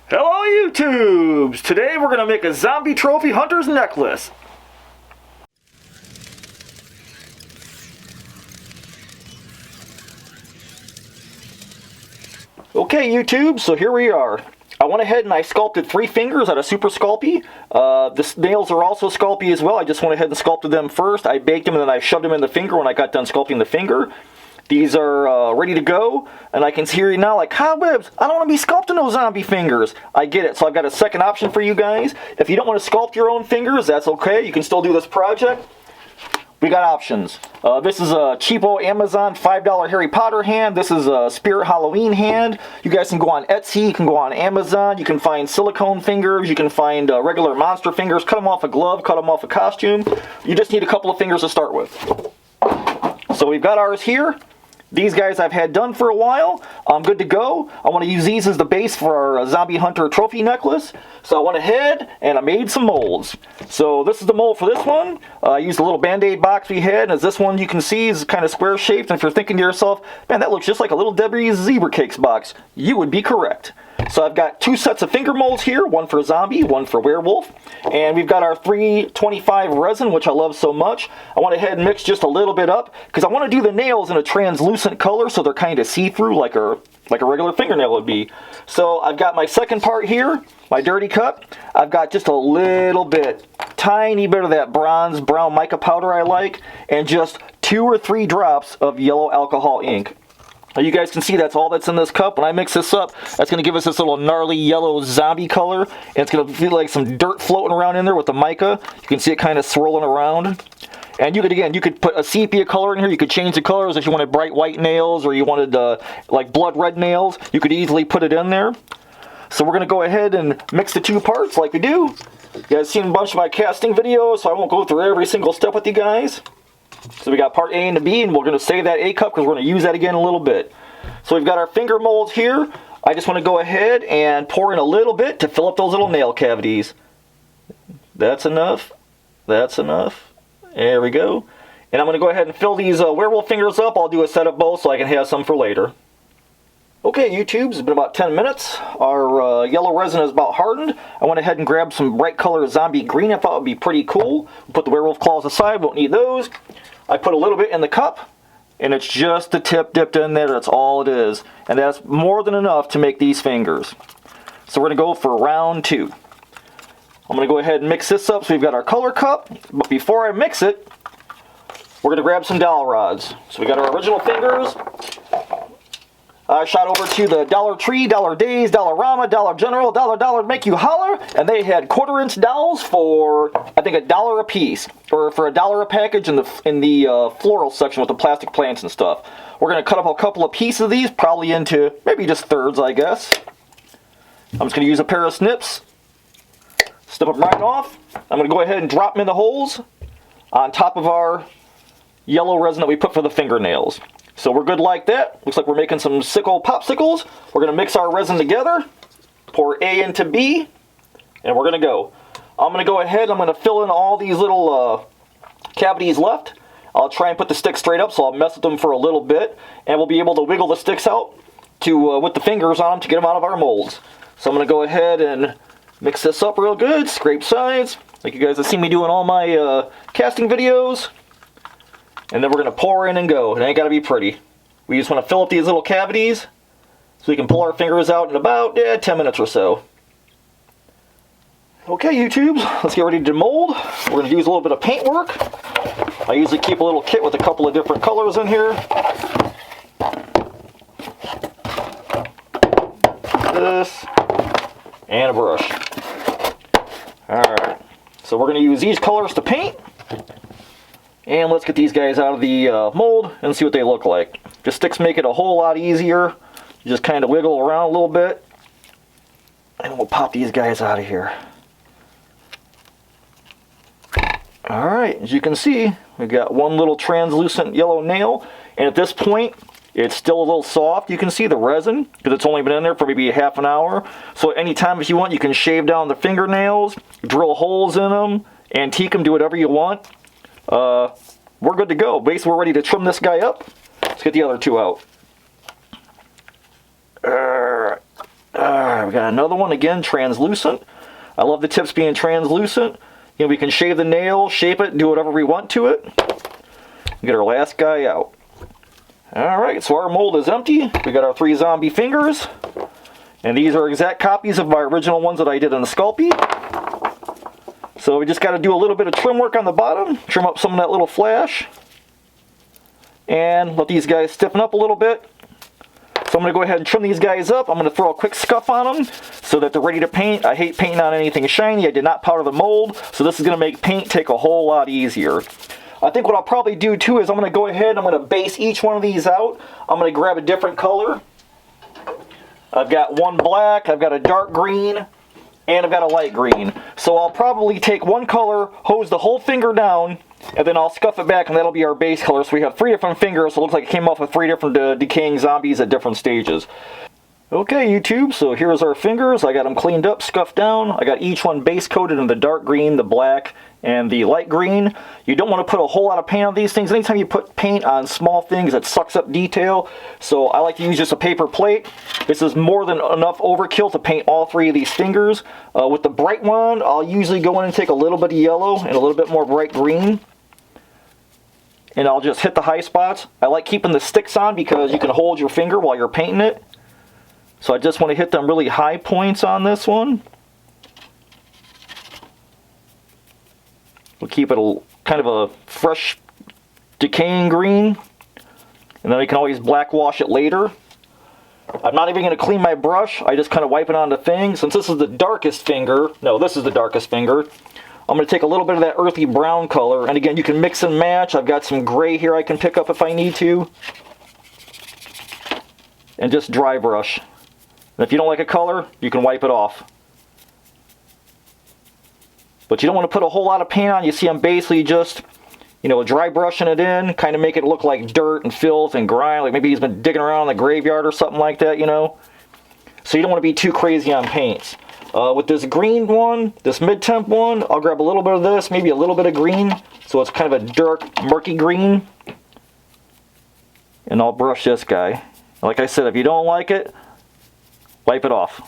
Hello YouTubes! Today we're going to make a zombie trophy hunter's necklace. Okay YouTube, so here we are. I went ahead and I sculpted 3 fingers out of Super Sculpey. The nails are also Sculpey as well. I just went ahead and sculpted them first. I baked them and then I shoved them in the finger when I got done sculpting the finger. These are ready to go, and I can hear you now like, Cobwebs, I don't want to be sculpting those zombie fingers. I get it, so I've got a second option for you guys. If you don't want to sculpt your own fingers, that's okay. You can still do this project. We got options. This is a cheapo Amazon $5 Harry Potter hand. This is a Spirit Halloween hand. You guys can go on Etsy, you can go on Amazon, you can find silicone fingers, you can find regular monster fingers, cut them off a glove, cut them off a costume. You just need a couple of fingers to start with. So we've got ours here. These guys I've had done for a while. I'm good to go. I want to use these as the base for our Zombie Hunter trophy necklace. So I went ahead and I made some molds. So this is the mold for this one. I used a little Band-Aid box we had. As this one you can see is kind of square shaped. And if you're thinking to yourself, man, that looks just like a Little Debbie's Zebra Cakes box, you would be correct. So I've got 2 sets of finger molds here, one for zombie, one for werewolf. And we've got our 325 resin, which I love so much. I went ahead and mixed just a little bit up because I want to do the nails in a translucent color so they're kind of see-through like a regular fingernail would be. So I've got my second part here, my dirty cup. I've got just a little bit, tiny bit of that bronze brown mica powder I like, and just 2 or 3 drops of yellow alcohol ink. Now you guys can see that's all that's in this cup. When I mix this up, that's going to give us this little gnarly yellow zombie color. And it's going to feel like some dirt floating around in there with the mica. You can see it kind of swirling around. And you could put a sepia color in here. You could change the colors if you wanted bright white nails or you wanted like blood red nails. You could easily put it in there. So we're going to go ahead and mix the 2 parts like we do. You guys seen a bunch of my casting videos, so I won't go through every single step with you guys. So we got part A and the B, and we're going to save that A cup because we're going to use that again in a little bit. So we've got our finger molds here. I just want to go ahead and pour in a little bit to fill up those little nail cavities. That's enough. That's enough. There we go. And I'm going to go ahead and fill these werewolf fingers up. I'll do a set of both so I can have some for later. Okay, YouTube, it's been about 10 minutes. Our yellow resin is about hardened. I went ahead and grabbed some bright color zombie green I thought would be pretty cool. We'll put the werewolf claws aside, won't need those. I put a little bit in the cup, and it's just the tip dipped in there. That's all it is. And that's more than enough to make these fingers. So we're going to go for round 2. I'm going to go ahead and mix this up so we've got our color cup. But before I mix it, we're going to grab some dowel rods. So we got our original fingers. I shot over to the Dollar Tree, Dollar Days, Dollarama, Dollar General, Dollar Make You Holler, and they had 1/4-inch dowels for, I think, $1 a piece, or for $1 a package in the floral section with the plastic plants and stuff. We're going to cut up a couple of pieces of these, probably into maybe just thirds, I guess. I'm just going to use a pair of snips, snip them right off. I'm going to go ahead and drop them in the holes on top of our yellow resin that we put for the fingernails. So we're good like that. Looks like we're making some sick old popsicles. We're going to mix our resin together, pour A into B, and we're going to go. I'm going to go ahead, I'm going to fill in all these little cavities left. I'll try and put the sticks straight up, so I'll mess with them for a little bit, and we'll be able to wiggle the sticks out with the fingers on them to get them out of our molds. So I'm going to go ahead and mix this up real good, scrape sides, like you guys have seen me do in all my casting videos. And then we're going to pour in and go. It ain't got to be pretty. We just want to fill up these little cavities so we can pull our fingers out in about 10 minutes or so. Okay, YouTube, let's get ready to mold. We're going to use a little bit of paint work. I usually keep a little kit with a couple of different colors in here. This and a brush. Alright, so we're going to use these colors to paint. And let's get these guys out of the mold and see what they look like. The sticks make it a whole lot easier. You just kind of wiggle around a little bit. And we'll pop these guys out of here. Alright, as you can see, we've got one little translucent yellow nail. And at this point, it's still a little soft. You can see the resin, because it's only been in there for maybe half an hour. So anytime if you want, you can shave down the fingernails, drill holes in them, antique them, do whatever you want. We're good to go. Basically, we're ready to trim this guy up. Let's get the other 2 out. We got another one, again, translucent. I love the tips being translucent. You know, we can shave the nail, shape it, do whatever we want to it. Get our last guy out. Alright, so our mold is empty. We got our 3 zombie fingers. And these are exact copies of my original ones that I did in the Sculpey. So we just got to do a little bit of trim work on the bottom. Trim up some of that little flash. And let these guys stiffen up a little bit. So I'm going to go ahead and trim these guys up. I'm going to throw a quick scuff on them so that they're ready to paint. I hate painting on anything shiny. I did not powder the mold. So this is going to make paint take a whole lot easier. I think what I'll probably do too is I'm going to go ahead and I'm going to base each one of these out. I'm going to grab a different color. I've got one black, I've got a dark green, and I've got a light green. So I'll probably take one color, hose the whole finger down, and then I'll scuff it back, and that'll be our base color. So we have 3 different fingers, so it looks like it came off with 3 different decaying zombies at different stages. Okay, YouTube, so here's our fingers. I got them cleaned up, scuffed down. I got each one base coated in the dark green, the black, and the light green. You don't want to put a whole lot of paint on these things. Anytime you put paint on small things, it sucks up detail. So I like to use just a paper plate. This is more than enough overkill to paint all 3 of these fingers. With the bright one, I'll usually go in and take a little bit of yellow and a little bit more bright green. And I'll just hit the high spots. I like keeping the sticks on because you can hold your finger while you're painting it. So I just want to hit them really high points on this one. We'll keep it kind of a fresh, decaying green. And then we can always black wash it later. I'm not even going to clean my brush. I just kind of wipe it on the thing. Since this is the darkest finger, no, this is the darkest finger, I'm going to take a little bit of that earthy brown color. And again, you can mix and match. I've got some gray here I can pick up if I need to. And just dry brush. And if you don't like a color, you can wipe it off. But you don't want to put a whole lot of paint on. You see I'm basically just, dry brushing it in, kind of make it look like dirt and filth and grime, like maybe he's been digging around in the graveyard or something like that, So you don't want to be too crazy on paints. With this green one, this mid-temp one, I'll grab a little bit of this, maybe a little bit of green, so it's kind of a dark, murky green. And I'll brush this guy. Like I said, if you don't like it, wipe it off.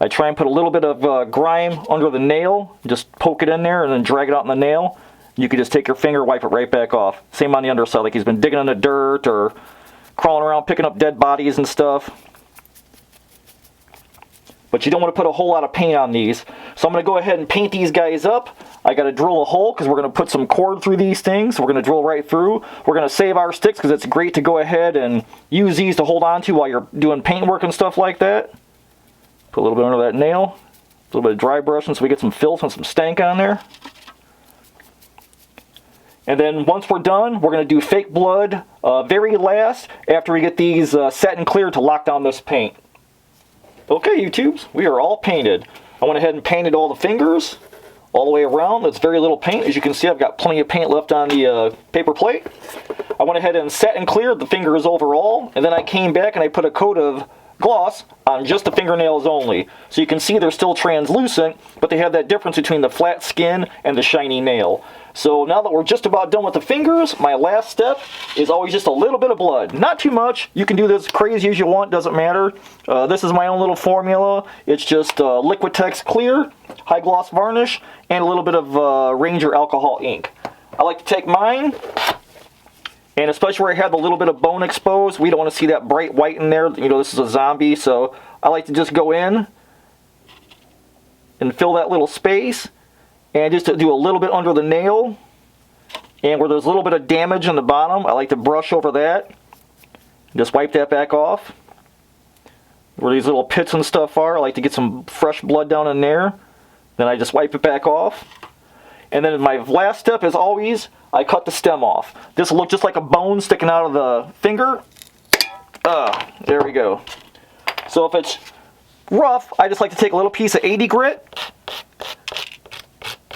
I try and put a little bit of grime under the nail, just poke it in there and then drag it out in the nail. You can just take your finger, wipe it right back off. Same on the underside, like he's been digging in the dirt or crawling around picking up dead bodies and stuff. But you don't want to put a whole lot of paint on these. So I'm going to go ahead and paint these guys up. I got to drill a hole because we're going to put some cord through these things. We're going to drill right through. We're going to save our sticks because it's great to go ahead and use these to hold on to while you're doing paint work and stuff like that. Put a little bit under that nail. A little bit of dry brushing so we get some filth and some stank on there. And then once we're done, we're going to do fake blood very last after we get these set and cleared to lock down this paint. Okay, YouTubes, we are all painted. I went ahead and painted all the fingers all the way around. That's very little paint. As you can see, I've got plenty of paint left on the paper plate. I went ahead and set and cleared the fingers overall, and then I came back and I put a coat of gloss on just the fingernails only. So you can see they're still translucent, but they have that difference between the flat skin and the shiny nail. So now that we're just about done with the fingers, my last step is always just a little bit of blood. Not too much. You can do this crazy as you want, doesn't matter. This is my own little formula. It's just Liquitex clear, high gloss varnish, and a little bit of Ranger alcohol ink. I like to take mine, and especially where I have the little bit of bone exposed, we don't want to see that bright white in there. This is a zombie, so I like to just go in and fill that little space. And just to do a little bit under the nail. And where there's a little bit of damage on the bottom, I like to brush over that. Just wipe that back off. Where these little pits and stuff are, I like to get some fresh blood down in there. Then I just wipe it back off. And then my last step is always, I cut the stem off. This will look just like a bone sticking out of the finger. There we go. So if it's rough, I just like to take a little piece of 80 grit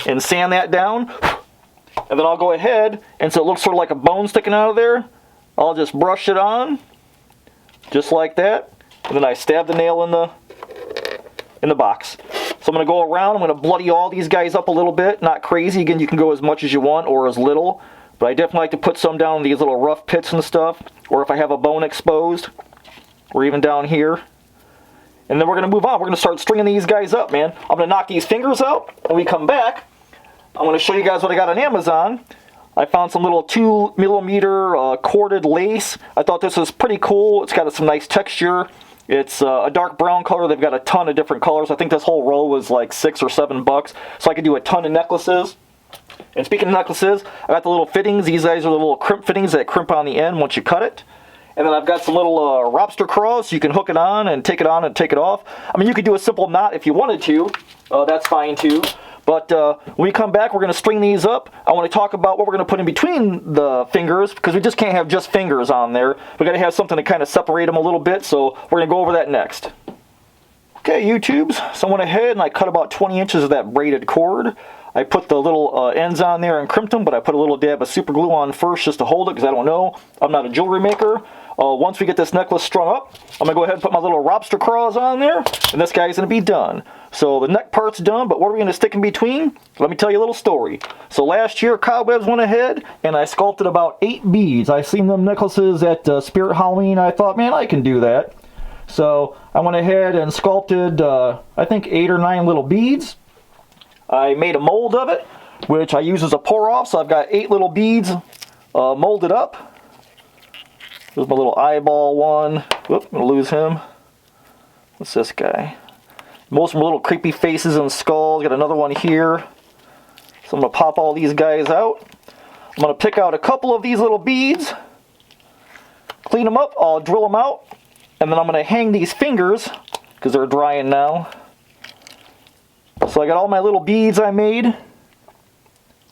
and sand that down, and then I'll go ahead, and so it looks sort of like a bone sticking out of there, I'll just brush it on, just like that, and then I stab the nail in the box. So I'm going to go around, I'm going to bloody all these guys up a little bit, not crazy, again you can go as much as you want, or as little, but I definitely like to put some down in these little rough pits and stuff, or if I have a bone exposed, or even down here. And then we're going to move on. We're going to start stringing these guys up, man. I'm going to knock these fingers out. When we come back, I'm going to show you guys what I got on Amazon. I found some little 2mm corded lace. I thought this was pretty cool. It's got some nice texture. It's a dark brown color. They've got a ton of different colors. I think this whole row was like $6 or $7. So I could do a ton of necklaces. And speaking of necklaces, I got the little fittings. These guys are the little crimp fittings that crimp on the end once you cut it. And then I've got some little lobster claws, so you can hook it on and take it off. I mean, you could do a simple knot if you wanted to. That's fine too. But when we come back, we're going to string these up. I want to talk about what we're going to put in between the fingers, because we just can't have just fingers on there. We got to have something to kind of separate them a little bit, so we're going to go over that next. Okay, YouTubes, so I went ahead and I cut about 20 inches of that braided cord. I put the little ends on there and crimped them, but I put a little dab of super glue on first just to hold it, because I don't know. I'm not a jewelry maker. Once we get this necklace strung up, I'm going to go ahead and put my little lobster claws on there, and this guy's going to be done. So the neck part's done, but what are we going to stick in between? Let me tell you a little story. So last year, Cobwebs went ahead, and I sculpted about 8 beads. I seen them necklaces at Spirit Halloween. I thought, man, I can do that. So I went ahead and sculpted, I think, 8 or 9 little beads. I made a mold of it, which I use as a pour-off, so I've got 8 little beads molded up. There's my little eyeball one. Whoop, I'm going to lose him. What's this guy? Most of them are little creepy faces and skulls. Got another one here. So I'm going to pop all these guys out. I'm going to pick out a couple of these little beads. Clean them up. I'll drill them out. And then I'm going to hang these fingers, because they're drying now. So I got all my little beads I made.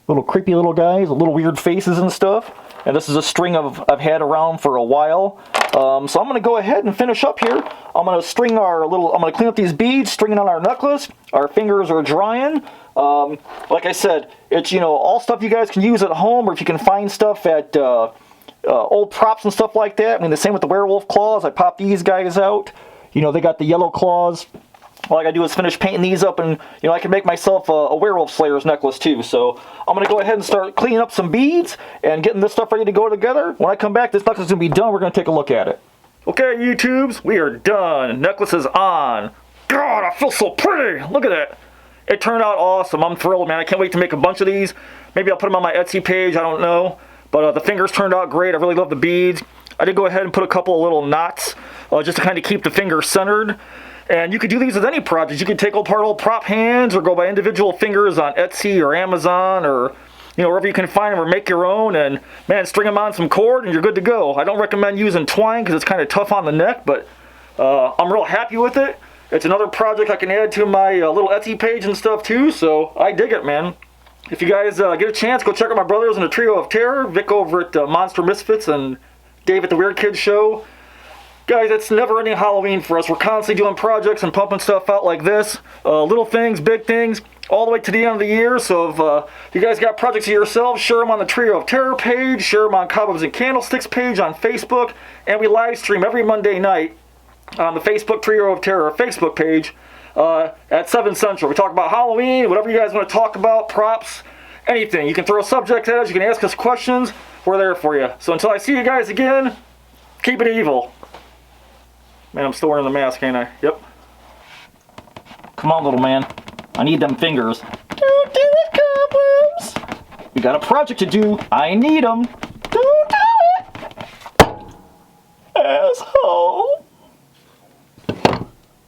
Little creepy little guys, little weird faces and stuff. And this is a string I've had around for a while. So I'm going to go ahead and finish up here. I'm going to string I'm going to clean up these beads, string it on our necklace. Our fingers are drying. Like I said, it's, all stuff you guys can use at home, or if you can find stuff at old props and stuff like that. I mean, the same with the werewolf claws. I popped these guys out. They got the yellow claws. All I gotta do is finish painting these up, and I can make myself a werewolf slayer's necklace too. So I'm gonna go ahead and start cleaning up some beads and getting this stuff ready to go together. When I come back, this necklace is gonna be done. We're gonna take a look at it. Okay, YouTubes, we are done. Necklace is on. God, I feel so pretty. Look at that. It turned out awesome. I'm thrilled, man. I can't wait to make a bunch of these. Maybe I'll put them on my Etsy page. I don't know. But the fingers turned out great. I really love the beads. I did go ahead and put a couple of little knots just to kind of keep the fingers centered. And you could do these with any project. You could take apart old prop hands, or go by individual fingers on Etsy or Amazon, or wherever you can find them, or make your own. And man, string them on some cord and you're good to go. I don't recommend using twine because it's kind of tough on the neck, but I'm real happy with it. It's another project I can add to my little Etsy page and stuff too, so I dig it, man. If you guys get a chance, go check out my brothers in the Trio of Terror, Vic over at Monster Misfits and Dave at the Weird Kids Show. Guys, it's never ending Halloween for us. We're constantly doing projects and pumping stuff out like this. Little things, big things, all the way to the end of the year. So if you guys got projects of yourselves, share them on the Trio of Terror page, share them on Cobwebs and Candlesticks page on Facebook, and we live stream every Monday night on the Facebook Trio of Terror Facebook page at 7 Central. We talk about Halloween, whatever you guys want to talk about, props, anything. You can throw a subject at us, you can ask us questions. We're there for you. So until I see you guys again, keep it evil. Man, I'm still wearing the mask, ain't I? Yep. Come on, little man. I need them fingers. Don't do it, Cobwebs! We got a project to do. I need them.